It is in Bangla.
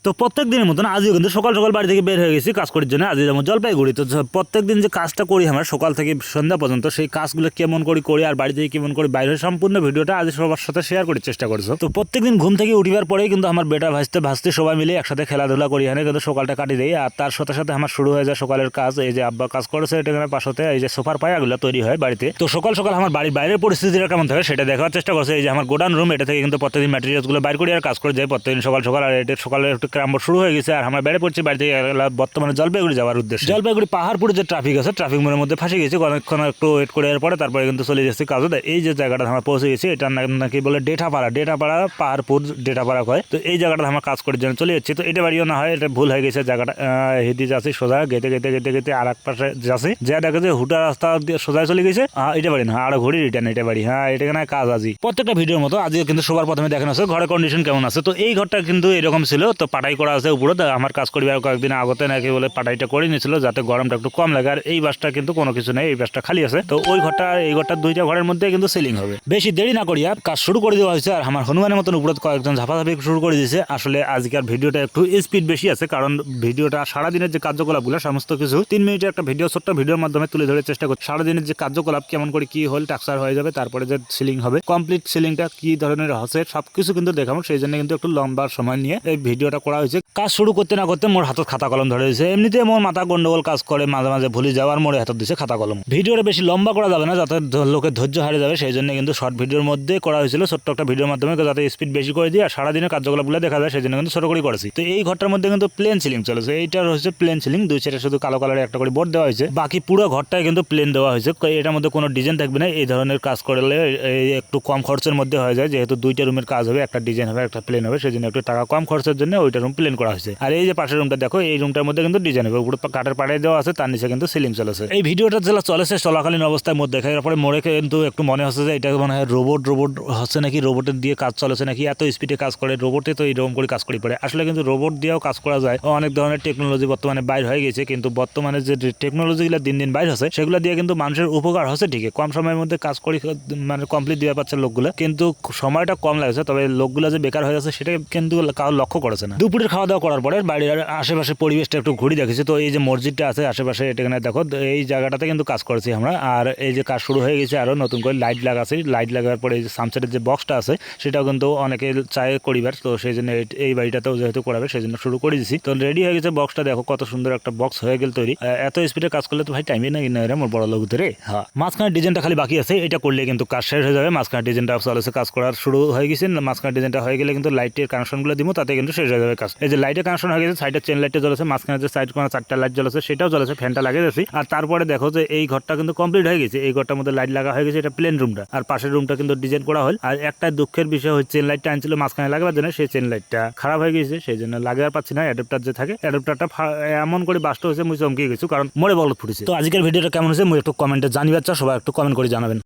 তো প্রত্যেক দিনের মতন আজও কিন্তু সকাল সকাল বাড়ি থেকে বের হয়ে গেছি কাজ করার জন্য। আজকে যেমন জলপাইগুড়ি, তো প্রত্যেক দিন যে কাজটা করি আমরা সকাল থেকে সন্ধ্যা পর্যন্ত, সেই কাজগুলো কেমন করি আর বাড়ি থেকে কেমন করে বাইরে সম্পূর্ণ ভিডিওটা আজ সবার সাথে শেয়ার করার চেষ্টা করছো। তো প্রত্যেকদিন ঘুম থেকে উঠিবার পরেই কিন্তু আমার বেটা ভাসতে সবাই মিলে একসাথে খেলাধুলা করি, এখানে কিন্তু সকালটা কাটি দেয়। আর তার সাথে সাথে আমার শুরু হয়ে যায় সকালের কাজ। এই যে আব্বা কাজ করেছে এটা পাশে, এই যে সোফার পায়াগুলো তৈরি হয় বাড়িতে। তো সকাল সকাল আমার বাড়ির বাইরের পরিস্থিতিটা কেমন থাকে সেটা দেখার চেষ্টা করছে। এই যে আমার গোডাউন রুম, এটা থেকে কিন্তু প্রত্যেকদিন ম্যাটেরিয়ালসগুলো বাইর করে আর কাজ করে যায় প্রত্যেকদিন সকাল সকাল। আর এটা সকালে একটু ক্রাম্ব শুরু হয়ে গেছে আর আমরা বেড়ে পড়ছি বাড়ি থেকে বর্তমানে জলপাইগুড়ি যাওয়ার উদ্দেশ্যে। জলপাইগুড়ি পাহাড়পুরে যে ট্রাফিক আছে, ট্রাফিক মোড়ের মধ্যে ফাঁসে গেছি, অনেকক্ষণ একটু ওয়েট করে পরে তারপরে কিন্তু চলে যাচ্ছি কাজে। এই যে জায়গাটা আমরা পৌঁছে গেছি, এটা নাকি বলে ডেটাপাড়া পাহাড়পুর ডেটাপাড়া হয়। তো এই জায়গাটা আমরা কাজ করার জন্য চলে যাচ্ছি। তো এটা বাড়িও না হয়, এটা ভুল হয়ে গেছে জায়গাটা। হেঁটে যাচ্ছি সোজা, গেতে আর এক পাশে যাচ্ছি, যা দেখা যায় হুটা রাস্তা দিয়ে সোজা চলে গেছে। এটা বাড়ি না, আর ঘুরি রিটার্ন এটা বাড়ি। হ্যাঁ, এটা কেন কাজ আজই প্রত্যেকটা ভিডিওর মতো আজকে কিন্তু সবার প্রথমে দেখানো আছে ঘরের কন্ডিশন কেমন আছে। তো এই ঘরটা কিন্তু এরকম ছিল, তো পাটাই করা আছে উপরে। আমার কাজ করি আর কয়েকদিন আগতে নাকি বলে পাটাইটা করে নিয়েছিল যাতে গরমটা একটু কম লাগে। আর এই বাসটা কিন্তু কোনো কিছু নেই, এই বাসটা খালি আছে। তো ওই ঘরটা এই ঘরটা দুইটা ঘরের মধ্যে কিন্তু সেলিং হবে। বেশি দেরি না করিয়া কাজ শুরু করে দেওয়া হয়েছে। আর আমার হনুমানের মতন উপরে কয়েকজন ঝাপাঝাপি শুরু করে দিয়েছে। আসলে আজকের ভিডিওটা একটু স্পিড বেশি আছে, কারণ ভিডিওটা সারাদিনের যে কার্যকলাপগুলো সমস্ত কিছু 3 মিনিটের একটা ভিডিও, ছোট্ট ভিডিওর মাধ্যমে তুলে ধরে চেষ্টা করছি। সারাদিনের যে কার্যকলাপ কেমন করে কি হল টাক্সার হয়ে যাবে, তারপরে যে সিলিং হবে, কমপ্লিট সিলিংটা কি ধরনের হচ্ছে সবকিছু কিন্তু দেখাবো। সেই জন্য কিন্তু একটু লম্বা সময় নিয়ে এই ভিডিওটা করা হয়েছে। কাজ শুরু করতে না করতে মোর হাতত খাতা কলম ধরে দিয়েছে। এমনিতে মোর মাথা গন্ডগোল কাজ করে, মাঝে মাঝে ভুলে যাওয়ার মোড়ে হাতত দিচ্ছে খাতা কলম। ভিডিওটা বেশি লম্বা করা যাবে না, যাতে লোকের ধৈর্য হারিয়ে যাবে। সেই জন্য কিন্তু শর্ট ভিডিওর মধ্যে করা হয়েছিল, ছোট্ট একটা ভিডিওর মাধ্যমে, যাতে স্পিড বেশি করে দিয়ে আর সারাদিনের কার্যকলাপগুলো দেখা যায়। সেই জন্য কিন্তু ছোট করে করেছি। তো এই ঘরটার মধ্যে কিন্তু প্লেন সিলিং চলেছে। এইটার হচ্ছে প্লেন সিলিং, দুই সাইডে শুধু কালো কালারের একটা করে বোর্ড দেওয়া হয়েছে, বাকি পুরো ঘরটাই কিন্তু প্লেন দেওয়া হয়েছে। এটার মধ্যে কোনো ডিজাইন থাকবে না। এই ধরনের কাজ করলে একটু কম খরচের মধ্যে হয়ে যায়, যেহেতু দুইটা রুমের কাজ হবে, একটা ডিজাইন হবে একটা প্লেন হবে, সেই জন্য একটু টাকা কম খরচের জন্য ওইটা রুম প্লেন করা হয়েছে। আর এই যে পাশের রুমটা দেখো, এই রুমটার মধ্যে কিন্তু ডিজাইন হবে, উপরে কাঠের পাড়াই দেওয়া আছে, তার নিচে কিন্তু সিলিং চলেছে। এই ভিডিওটা যেটা চলেছে চলাকালীন অবস্থায় মধ্যে দেখার পরে মোড়ে কিন্তু একটু মনে হচ্ছে যে এটা মনে হয় রোবট হচ্ছে নাকি, রোবটের দিয়ে কাজ চলেছে নাকি, এত স্পিডে কাজ করে রোবটে, তো এইরকম করে কাজ করে পড়ে। আসলে কিন্তু রোবট দিয়েও কাজ করা যায়, অনেক ধরনের টেকনোলজি বর্তমানে বাইর হয়ে গেছে। কিন্তু বর্তমানে যে টেকনোলজিগুলো দিন দিন বাইর হচ্ছে, সেগুলো দিয়ে কিন্তু মানুষের উপকার হচ্ছে ঠিকই, কম সময়ের মধ্যে কাজ করি মানে কমপ্লিট দিয়ে পাচ্ছে লোকগুলো, কিন্তু সময়টা কম লাগছে। তবে লোকগুলো যে বেকার হয়ে যাচ্ছে সেটা কিন্তু কারো লক্ষ্য করেছে না। দুপুরের খাওয়া দাওয়া করার পরে বাড়ির আশেপাশে পরিবেশটা একটু ঘুরে দেখেছি। তো এই যে মসজিদটা আছে আশেপাশে, এখানে দেখো এই জায়গাটাতে কিন্তু কাজ করেছি আমরা। আর এই যে কাজ শুরু হয়ে গেছে, আরো নতুন করে লাইট লাগাছে। লাইট লাগার পরে এই যে সানসেটের যে বক্সটা আছে সেটাও কিন্তু অনেকে চায় করিবার, তো সেই জন্য এই বাড়িটাতেও যেহেতু করাবে সেই জন্য শুরু করে দিয়েছি। তো রেডি হয়ে গেছে বক্সটা, দেখো কত সুন্দর একটা বক্স হয়ে গেল তৈরি। এত স্পিডে কাজ করলে তো ভাই টাইমই না কিনা মোর বড় লোক ধরে। হ্যাঁ, মাঝখানে ডিজাইনটা খালি বাকি আছে, এটা করলে কিন্তু কাজ শেষ হয়ে যাবে। মাঝখানে ডিজাইনটা চলেছে, কাজ করার শুরু হয়ে গেছে। মাঝখানে ডিজাইনটা হয়ে গেলে কিন্তু লাইটের কানেকশনগুলো দিব, তাতে কিন্তু শেষ হয়ে যাবে কাজ। এই যে লাইটের কানেকশন হয়ে গেছে, সাইডের চেন লাইটটা জ্বলেছে, মাঝখানে যে সাইড কোনো 4টা লাইট জ্বলেছে সেটাও জ্বলেছে, ফ্যানটা লাগিয়ে দিয়েছি। আর তারপরে দেখো যে এই ঘরটা কিন্তু কমপ্লিট হয়ে গেছে, এই ঘরটার মধ্যে লাইট লাগা হয়ে গেছে, এটা প্লেন রুমটা। আর পাশের রুমটা কিন্তু ডিজাইন করা হল। আর একটা দুঃখের বিষয় হচ্ছে চেন লাইটটা আনছিল মাঝখানে লাগাবার জন্য, সেই চেন লাইটটা খারাপ হয়ে গেছে, সেই জন্য লাগাতে পারছি না। অ্যাডাপ্টার যে থাকে, অ্যাডাপ্টারটা এমন করে বাস্ট হয়েছে, মুই চমকে গেছি, কারণ মোড়ে বল ফুটেছে। তো আজকের ভিডিওটা কেমন হয়েছে মুই একটু কমেন্টে জানিবার চাও, সবাই একটু কমেন্ট করে জানাবেন।